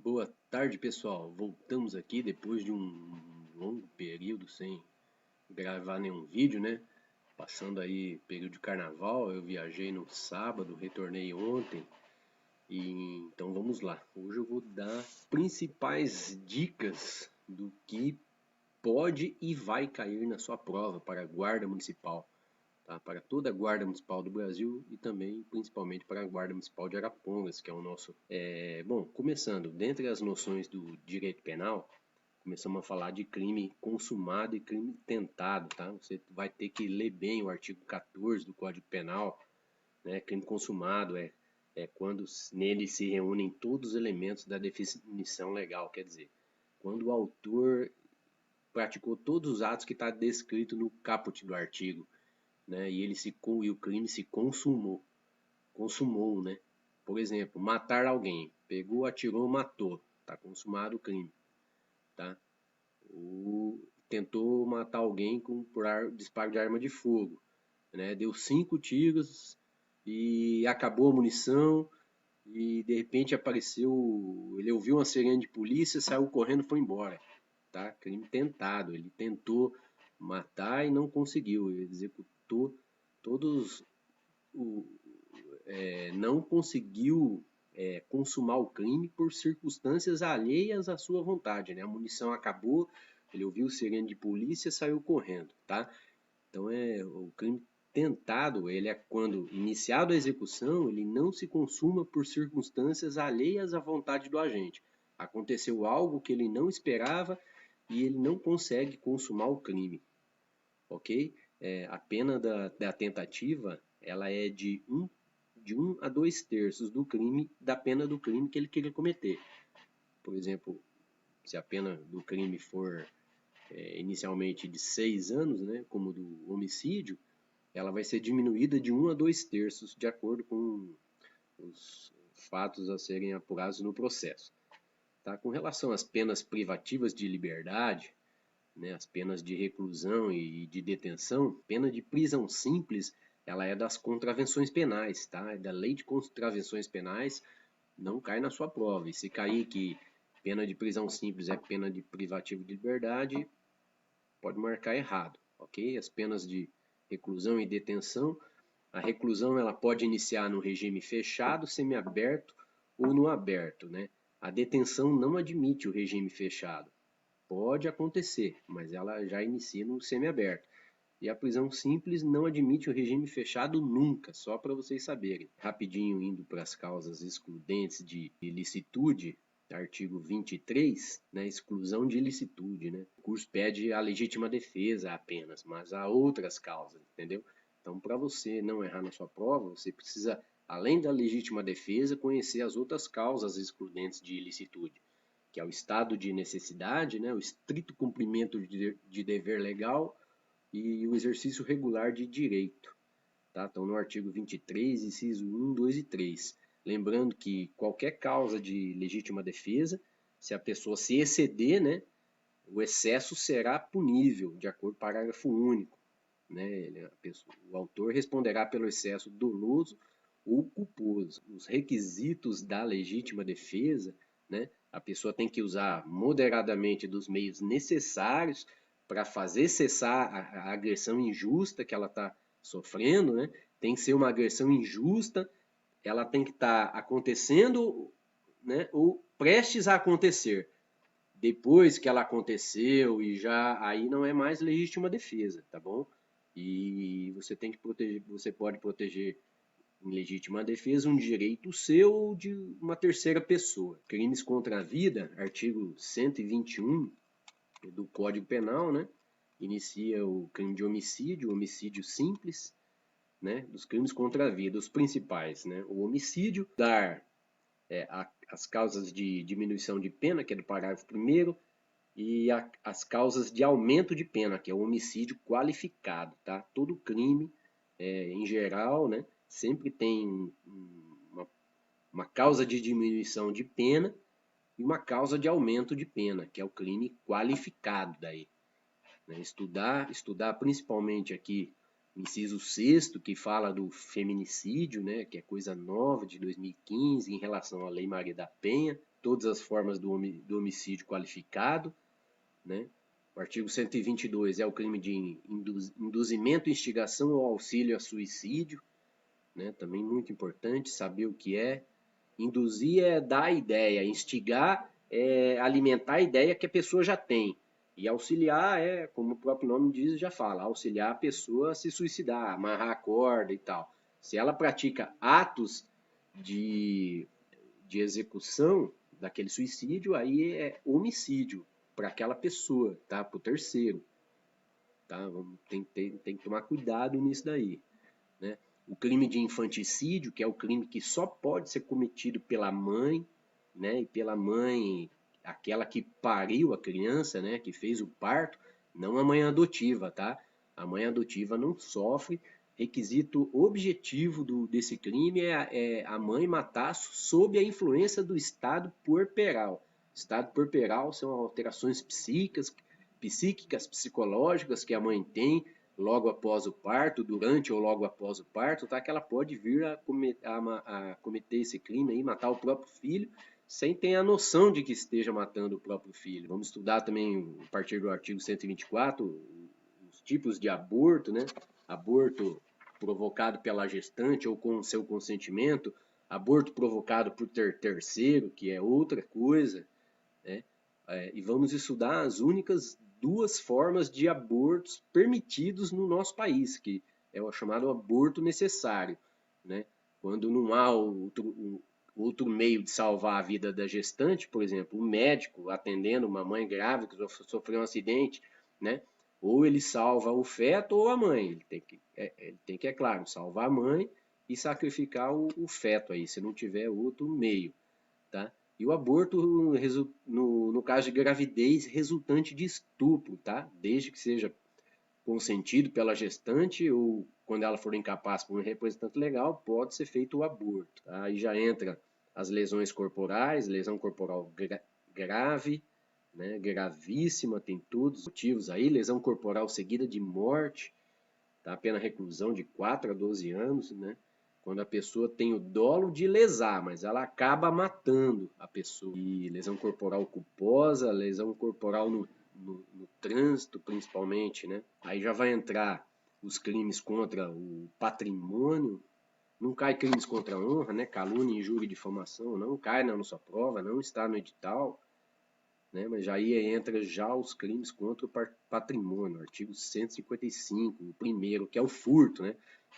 Boa tarde, pessoal. Voltamos aqui depois de um longo período sem gravar nenhum vídeo, né? Passando aí período de carnaval, eu viajei no sábado, retornei ontem. E então vamos lá. Hoje eu vou dar principais dicas do que pode e vai cair na sua prova para a Guarda Municipal, tá? Para toda a Guarda Municipal do Brasil e também, principalmente, para a Guarda Municipal de Arapongas, que é o nosso. Bom, começando, dentre as noções do direito penal, começamos a falar de crime consumado e crime tentado, tá? Você vai ter que ler bem o artigo 14 do Código Penal, né? Crime consumado é quando nele se reúnem todos os elementos da definição legal, quer dizer, quando o autor praticou todos os atos que está descrito no caput do artigo, né? E o crime se consumou, né? Por exemplo, matar alguém, pegou, atirou, matou, está consumado o crime, tá? Ou tentou matar alguém por disparo de arma de fogo, né? Deu 5 tiros e acabou a munição e de repente apareceu, ele ouviu uma sirene de polícia, saiu correndo, e foi embora, tá? Crime tentado, ele tentou matar e não conseguiu, ele executou todos o, não conseguiu consumar o crime por circunstâncias alheias à sua vontade, né? A munição acabou, ele ouviu sirene de polícia, saiu correndo, tá? Então o crime tentado, ele é quando iniciado a execução, ele não se consuma por circunstâncias alheias à vontade do agente. Aconteceu algo que ele não esperava e ele não consegue consumar o crime, ok? A pena da tentativa, ela é de um a 2/3 do crime, da pena do crime que ele queria cometer. Por exemplo, se a pena do crime for inicialmente de 6 anos, né, como do homicídio, ela vai ser diminuída de 1 a 2/3, de acordo com os fatos a serem apurados no processo. Tá? Com relação às penas privativas de liberdade, né, as penas de reclusão e de detenção, pena de prisão simples, ela é das contravenções penais, tá? É da lei de contravenções penais, não cai na sua prova. E se cair que pena de prisão simples é pena de privativo de liberdade, pode marcar errado, ok? As penas de reclusão e detenção, a reclusão ela pode iniciar no regime fechado, semiaberto ou no aberto, né? A detenção não admite o regime fechado. Pode acontecer, mas ela já inicia no semiaberto. E a prisão simples não admite o regime fechado nunca, só para vocês saberem. Rapidinho indo para as causas excludentes de ilicitude, artigo 23, né, exclusão de ilicitude, né? O curso pede a legítima defesa apenas, mas há outras causas, entendeu? Então, para você não errar na sua prova, você precisa, além da legítima defesa, conhecer as outras causas excludentes de ilicitude, que é o estado de necessidade, né, o estrito cumprimento de dever legal e o exercício regular de direito. Tá? Então, no artigo 23, inciso 1, 2 e 3. Lembrando que qualquer causa de legítima defesa, se a pessoa se exceder, né, o excesso será punível, de acordo com o parágrafo único. Né? O autor responderá pelo excesso doloso ou culposo. Os requisitos da legítima defesa, né? A pessoa tem que usar moderadamente dos meios necessários para fazer cessar a agressão injusta que ela está sofrendo, né? Tem que ser uma agressão injusta, ela tem que estar acontecendo, né? Ou prestes a acontecer. Depois que ela aconteceu e já aí não é mais legítima defesa, tá bom? E você tem que proteger, você pode proteger em legítima defesa um direito seu ou de uma terceira pessoa. Crimes contra a vida, artigo 121 do Código Penal, né? Inicia o crime de homicídio, homicídio simples, né? Dos crimes contra a vida, os principais, né? O homicídio, dar as causas de diminuição de pena, que é do parágrafo 1º, e as causas de aumento de pena, que é o homicídio qualificado, tá? Todo crime, em geral, né, sempre tem uma causa de diminuição de pena e uma causa de aumento de pena, que é o crime qualificado daí. Né? Estudar principalmente aqui o inciso 6º, que fala do feminicídio, né, que é coisa nova de 2015 em relação à Lei Maria da Penha, todas as formas do homicídio qualificado, né? O artigo 122 é o crime de induzimento, instigação ou auxílio a suicídio, né? Também muito importante saber o que é. Induzir é dar a ideia, instigar é alimentar a ideia que a pessoa já tem. E auxiliar é, como o próprio nome diz, já fala, auxiliar a pessoa a se suicidar, amarrar a corda e tal. Se ela pratica atos de execução daquele suicídio, aí é homicídio para aquela pessoa, tá? Para o terceiro. Tá? Tem que tomar cuidado nisso daí, né? O crime de infanticídio, que é o crime que só pode ser cometido pela mãe, né? E pela mãe, aquela que pariu a criança, né? Que fez o parto, não a mãe adotiva, tá? A mãe adotiva não sofre. Requisito objetivo desse crime é a mãe matar sob a influência do estado puerperal. Estado puerperal são alterações psíquicas, psicológicas que a mãe tem logo após o parto, durante ou logo após o parto, tá? Que ela pode vir a cometer esse crime aí, matar o próprio filho, sem ter a noção de que esteja matando o próprio filho. Vamos estudar também, a partir do artigo 124, os tipos de aborto, né? Aborto provocado pela gestante ou com seu consentimento, aborto provocado por terceiro, que é outra coisa, né? E vamos estudar as únicas duas formas de abortos permitidos no nosso país, que é o chamado aborto necessário, né? Quando não há outro meio de salvar a vida da gestante, por exemplo, um médico atendendo uma mãe grávida que sofreu um acidente, né? Ou ele salva o feto ou a mãe. Ele tem que, é claro, salvar a mãe e sacrificar o feto aí, se não tiver outro meio, tá? E o aborto, no caso de gravidez, resultante de estupro, tá? Desde que seja consentido pela gestante ou quando ela for incapaz por um representante legal, pode ser feito o aborto. Tá? Aí já entra as lesões corporais, lesão corporal grave, né? Gravíssima, tem todos os motivos aí, lesão corporal seguida de morte, tá? Pena reclusão de 4 a 12 anos, né? Quando a pessoa tem o dolo de lesar, mas ela acaba matando a pessoa. E lesão corporal culposa, lesão corporal no trânsito, principalmente, né? Aí já vai entrar os crimes contra o patrimônio. Não cai crimes contra a honra, né? Calúnia, injúria e difamação, não cai na nossa prova, não está no edital, né? Mas aí entra já os crimes contra o patrimônio, artigo 155, o primeiro, que é o furto, né?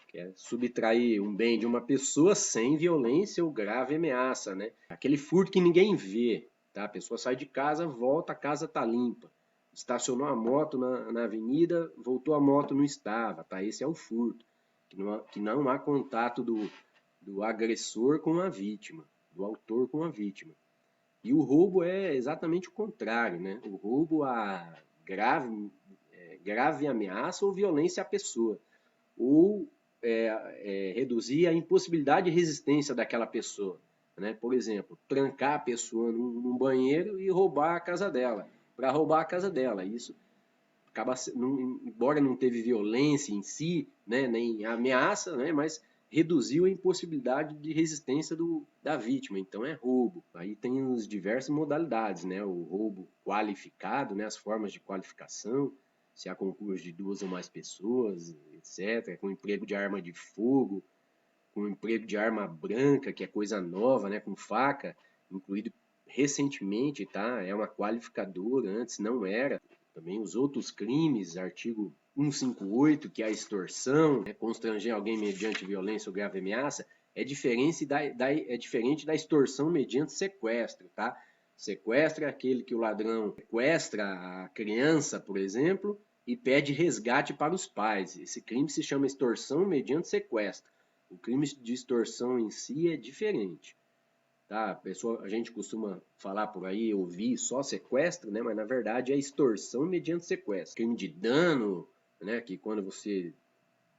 Que é subtrair um bem de uma pessoa sem violência ou grave ameaça, né? Aquele furto que ninguém vê, tá? A pessoa sai de casa, volta, a casa tá limpa. Estacionou a moto na avenida, voltou a moto, não estava, tá? Esse é o furto, que não há contato do agressor com a vítima, do autor com a vítima. E o roubo é exatamente o contrário, né? O roubo a grave ameaça ou violência à pessoa, ou reduzir a impossibilidade de resistência daquela pessoa, né? Por exemplo, trancar a pessoa num banheiro e roubar a casa dela, para roubar a casa dela. Isso acaba, embora não teve violência em si, né, nem ameaça, né, mas reduziu a impossibilidade de resistência da vítima. Então é roubo. Aí tem as diversas modalidades, né? O roubo qualificado, né? As formas de qualificação, se há concurso de 2 ou mais pessoas, etc. Com emprego de arma de fogo, com emprego de arma branca, que é coisa nova, né? Com faca, incluído recentemente, tá? É uma qualificadora, antes não era. Também os outros crimes, artigo 158, que é a extorsão, né? Constranger alguém mediante violência ou grave ameaça, é diferente da extorsão mediante sequestro, tá? Sequestro é aquele que o ladrão sequestra a criança, por exemplo, e pede resgate para os pais. Esse crime se chama extorsão mediante sequestro. O crime de extorsão em si é diferente. Tá? A gente costuma falar por aí, ouvir só sequestro, né? Mas na verdade é extorsão mediante sequestro. Crime de dano, né? Que quando você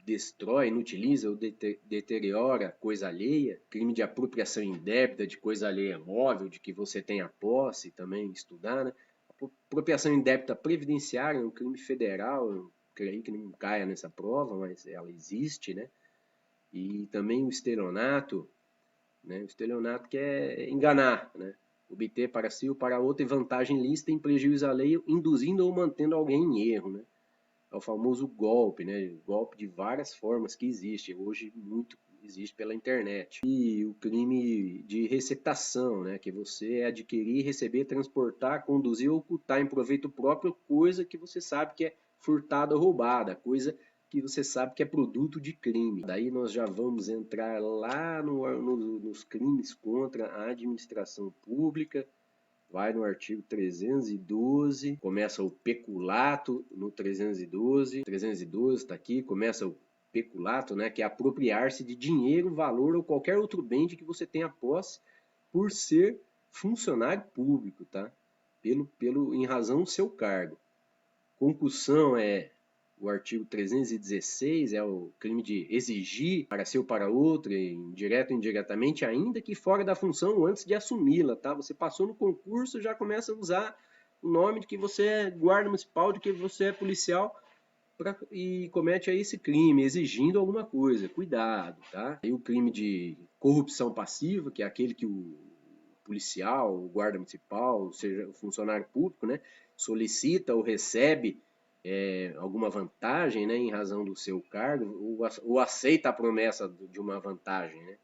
destrói, inutiliza ou deteriora coisa alheia. Crime de apropriação indébita de coisa alheia móvel, de que você tem a posse, também estudar, né? Apropriação indébita previdenciária é um crime federal, eu creio que não caia nessa prova, mas ela existe, né? E também o estelionato, né? O estelionato que é enganar, né? obter para si ou para outra vantagem lícita em prejuízo alheio, induzindo ou mantendo alguém em erro, né? É o famoso golpe, né? Golpe de várias formas que existe. Hoje muito existe pela internet. E o crime de receptação, né? Que você adquirir, receber, transportar, conduzir ou ocultar em proveito próprio coisa que você sabe que é furtada ou roubada, coisa que você sabe que é produto de crime. Daí nós já vamos entrar lá nos crimes contra a administração pública. Vai no artigo 312, começa o peculato no 312 está aqui, começa o peculato, né, que é apropriar-se de dinheiro, valor ou qualquer outro bem de que você tenha posse por ser funcionário público, tá? Em razão do seu cargo. Concussão é o artigo 316, é o crime de exigir para si ou para outro, direto ou indiretamente, ainda que fora da função antes de assumi-la, tá? Você passou no concurso, já começa a usar o nome de que você é guarda municipal, de que você é policial, e comete aí esse crime, exigindo alguma coisa. Cuidado, tá? E o crime de corrupção passiva, que é aquele que o policial, o guarda municipal, ou seja, o funcionário público, né, solicita ou recebe alguma vantagem, né, em razão do seu cargo, ou aceita a promessa de uma vantagem, né?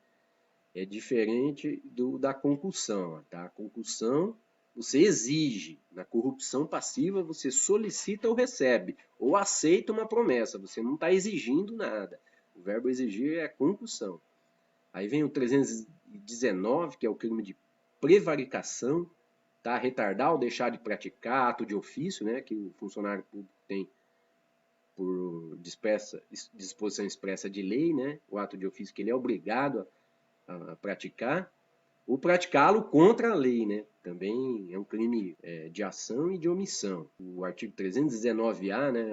É diferente da concussão, tá? A concussão você exige, na corrupção passiva você solicita ou recebe, ou aceita uma promessa, você não está exigindo nada. O verbo exigir é concussão. Aí vem o 319, que é o crime de prevaricação, tá? Retardar ou deixar de praticar ato de ofício, né, que o funcionário público tem por disposição expressa de lei, né, o ato de ofício que ele é obrigado a praticar, ou praticá-lo contra a lei, né? Também é um crime de ação e de omissão. O artigo 319-A, né,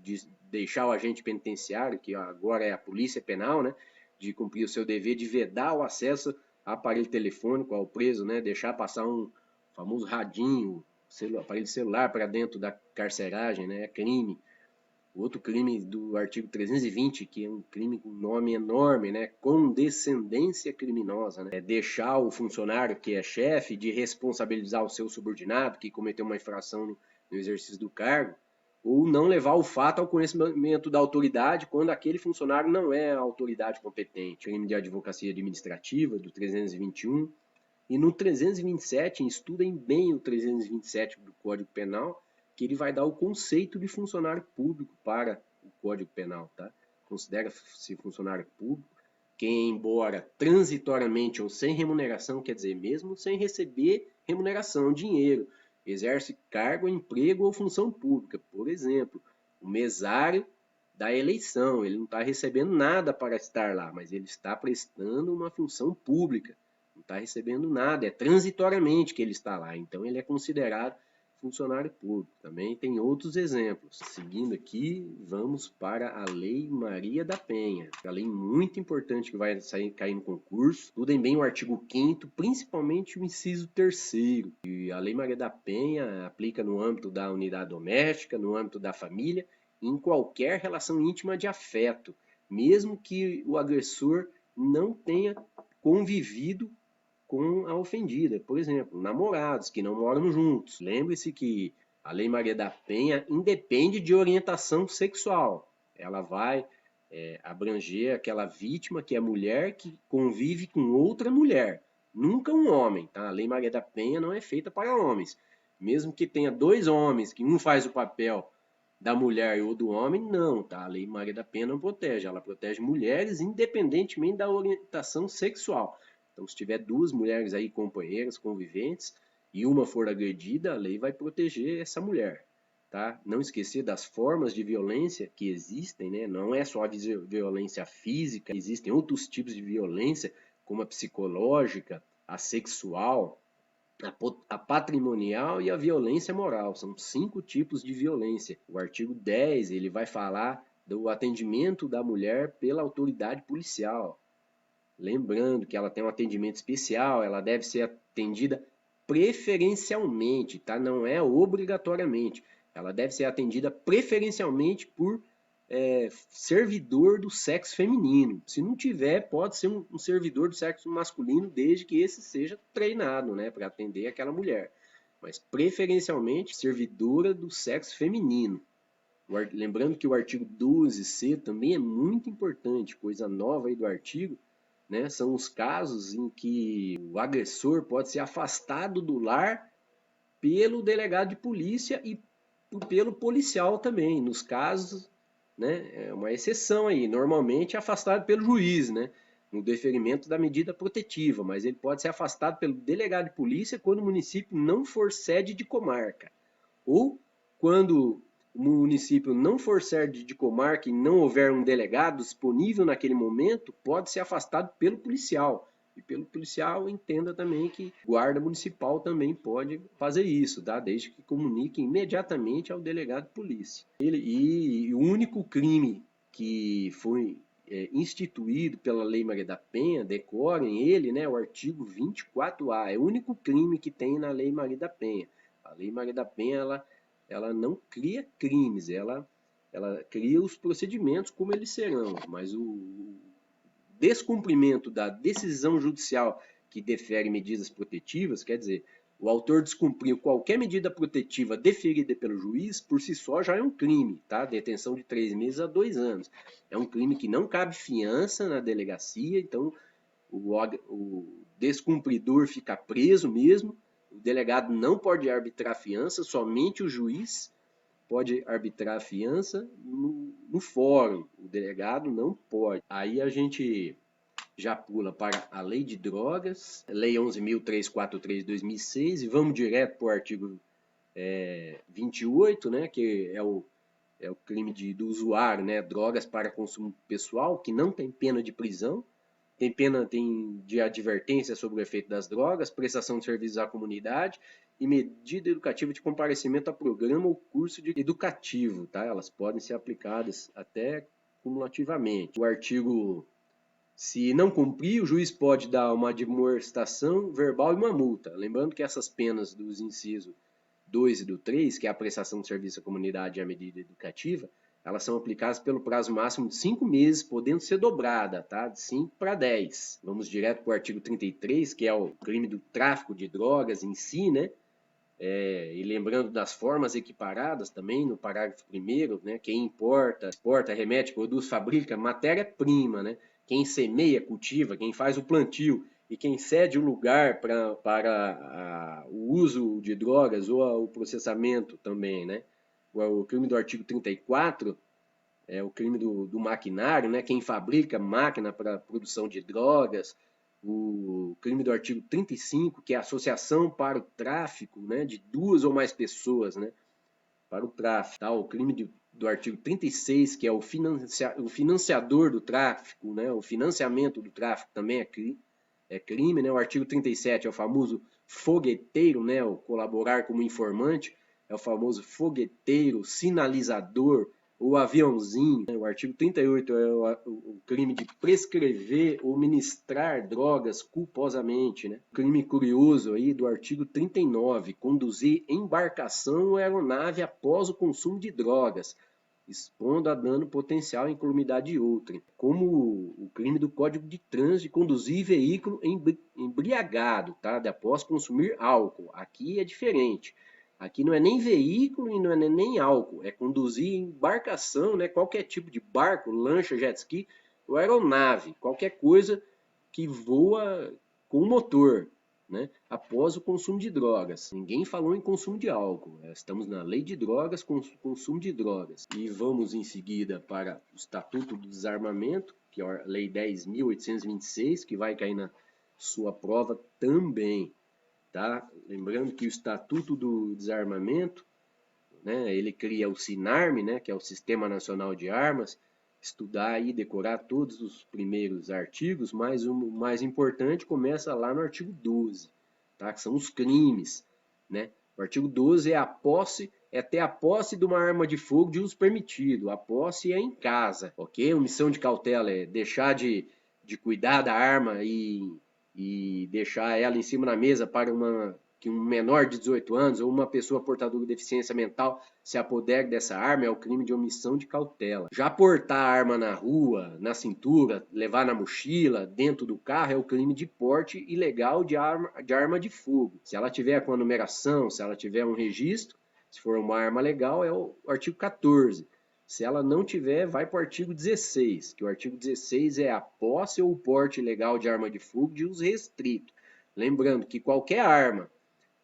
de deixar o agente penitenciário, que agora é a polícia penal, né, de cumprir o seu dever de vedar o acesso a aparelho telefônico ao preso, né, deixar passar um famoso radinho, aparelho celular para dentro da carceragem, né, é crime. Outro crime do artigo 320, que é um crime com nome enorme, né? Condescendência criminosa, né? É deixar o funcionário que é chefe de responsabilizar o seu subordinado que cometeu uma infração no exercício do cargo, ou não levar o fato ao conhecimento da autoridade quando aquele funcionário não é a autoridade competente. Crime de advocacia administrativa, do 321. E no 327, estudem bem o 327 do Código Penal, que ele vai dar o conceito de funcionário público para o Código Penal, tá? Considera-se funcionário público quem, embora transitoriamente ou sem remuneração, quer dizer, mesmo sem receber remuneração, dinheiro, exerce cargo, emprego ou função pública. Por exemplo, o mesário da eleição, ele não está recebendo nada para estar lá, mas ele está prestando uma função pública. Não está recebendo nada, é transitoriamente que ele está lá, então ele é considerado funcionário público. Também tem outros exemplos. Seguindo aqui, vamos para a Lei Maria da Penha. A lei muito importante que vai cair no concurso. Estudem bem o artigo 5º, principalmente o inciso 3º. E a Lei Maria da Penha aplica no âmbito da unidade doméstica, no âmbito da família, em qualquer relação íntima de afeto, mesmo que o agressor não tenha convivido com a ofendida. Por exemplo, namorados que não moram juntos. Lembre-se que a Lei Maria da Penha independe de orientação sexual. Ela vai abranger aquela vítima que é mulher que convive com outra mulher. Nunca um homem, tá? A Lei Maria da Penha não é feita para homens. Mesmo que tenha dois homens, que um faz o papel da mulher ou do homem, não, tá? A Lei Maria da Penha não protege. Ela protege mulheres independentemente da orientação sexual. Então, se tiver duas mulheres aí, companheiras, conviventes, e uma for agredida, a lei vai proteger essa mulher, tá? Não esquecer das formas de violência que existem, né? Não é só a violência física, existem outros tipos de violência, como a psicológica, a sexual, a patrimonial e a violência moral. São 5 tipos de violência. O artigo 10, ele vai falar do atendimento da mulher pela autoridade policial. Lembrando que ela tem um atendimento especial, ela deve ser atendida preferencialmente, tá? Não é obrigatoriamente. Ela deve ser atendida preferencialmente por servidor do sexo feminino. Se não tiver, pode ser um servidor do sexo masculino, desde que esse seja treinado, né, para atender aquela mulher. Mas preferencialmente servidora do sexo feminino. Lembrando que o artigo 12C também é muito importante, coisa nova aí do artigo, né? São os casos em que o agressor pode ser afastado do lar pelo delegado de polícia e pelo policial também, nos casos, né? É uma exceção aí, normalmente é afastado pelo juiz, né? No deferimento da medida protetiva, mas ele pode ser afastado pelo delegado de polícia quando o município não for sede de comarca, ou quando o município não for sede de comarca e não houver um delegado disponível naquele momento, pode ser afastado pelo policial. E pelo policial, entenda também que guarda municipal também pode fazer isso, tá? Desde que comunique imediatamente ao delegado de polícia. E o único crime que foi instituído pela Lei Maria da Penha, decorem ele, né, o artigo 24A, é o único crime que tem na Lei Maria da Penha. A Lei Maria da Penha, ela não cria crimes, ela cria os procedimentos como eles serão, mas o descumprimento da decisão judicial que defere medidas protetivas, quer dizer, o autor descumpriu qualquer medida protetiva deferida pelo juiz, por si só já é um crime, tá? Detenção de 3 meses a 2 anos. É um crime que não cabe fiança na delegacia, então o descumpridor fica preso mesmo, o delegado não pode arbitrar fiança, somente o juiz pode arbitrar a fiança no fórum, o delegado não pode. Aí a gente já pula para a Lei de Drogas, Lei 11.343 de 2006, e vamos direto para o artigo 28, né, que é o crime do usuário, né, drogas para consumo pessoal, que não tem pena de prisão, tem de advertência sobre o efeito das drogas, prestação de serviços à comunidade e medida educativa de comparecimento a programa ou curso educativo, tá? Elas podem ser aplicadas até cumulativamente. O artigo, se não cumprir, o juiz pode dar uma admoestação verbal e uma multa. Lembrando que essas penas dos incisos 2 e do 3, que é a prestação de serviço à comunidade e a medida educativa, elas são aplicadas pelo prazo máximo de 5 meses, podendo ser dobrada, tá? De 5 para 10. Vamos direto para o artigo 33, que é o crime do tráfico de drogas em si, né? E lembrando das formas equiparadas também, no parágrafo 1º, né? Quem importa, exporta, remete, produz, fabrica matéria-prima, né? Quem semeia, cultiva, quem faz o plantio e quem cede o lugar para o uso de drogas ou o processamento também, né? O crime do artigo 34 é o crime do maquinário, né? Quem fabrica máquina para produção de drogas. O crime do artigo 35, que é a associação para o tráfico, né? De 2 ou mais pessoas, né? Para o tráfico. Tá? O crime do artigo 36, que é o financiador do tráfico, né? O financiamento do tráfico também é crime, né? O artigo 37 é o famoso fogueteiro, né? O colaborar como informante, é o famoso fogueteiro, sinalizador, o aviãozinho. Né? O artigo 38 é o crime de prescrever ou ministrar drogas culposamente. Né? O crime curioso aí do artigo 39, conduzir embarcação ou aeronave após o consumo de drogas, expondo a dano potencial em incolumidade de outrem, como o crime do Código de Trânsito de conduzir veículo embriagado, tá? Após consumir álcool. Aqui é diferente. Aqui não é nem veículo e não é nem álcool, é conduzir embarcação, né? Qualquer tipo de barco, lancha, jet ski ou aeronave, qualquer coisa que voa com motor, né? Após o consumo de drogas. Ninguém falou em consumo de álcool. Estamos na Lei de Drogas, consumo de drogas. E vamos em seguida para o Estatuto do Desarmamento, que é a Lei 10.826, que vai cair na sua prova também. Tá? Lembrando que o Estatuto do Desarmamento, né, ele cria o SINARM, né, que é o Sistema Nacional de Armas, estudar e decorar todos os primeiros artigos, mas o mais importante começa lá no artigo 12, tá? Que são os crimes. Né? O artigo 12 é ter a posse de uma arma de fogo de uso permitido, a posse é em casa, ok? Omissão de cautela é deixar de cuidar da arma e deixar ela em cima da mesa para que um menor de 18 anos ou uma pessoa portadora de deficiência mental se apodere dessa arma, é o crime de omissão de cautela. Já portar a arma na rua, na cintura, levar na mochila, dentro do carro, é o crime de porte ilegal de arma de fogo. Se ela tiver com a numeração, se ela tiver um registro, se for uma arma legal, é o artigo 14. Se ela não tiver, vai para o artigo 16, que o artigo 16 é a posse ou o porte ilegal de arma de fogo de uso restrito. Lembrando que qualquer arma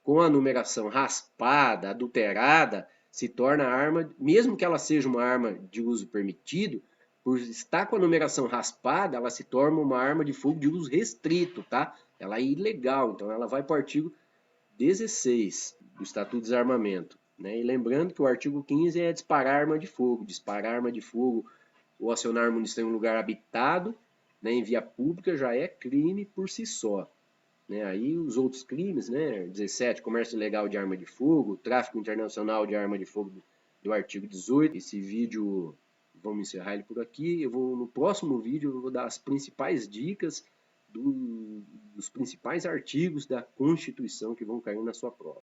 com a numeração raspada, adulterada, se torna arma, mesmo que ela seja uma arma de uso permitido, por estar com a numeração raspada, ela se torna uma arma de fogo de uso restrito, tá? Ela é ilegal, então ela vai para o artigo 16 do Estatuto de Desarmamento. Né? E lembrando que o artigo 15 é disparar arma de fogo. Disparar arma de fogo ou acionar munição em lugar habitado, né, em via pública, já é crime por si só. Né? Aí os outros crimes, né, 17, comércio ilegal de arma de fogo, tráfico internacional de arma de fogo do artigo 18. Esse vídeo, vamos encerrar ele por aqui. No próximo vídeo eu vou dar as principais dicas dos principais artigos da Constituição que vão cair na sua prova.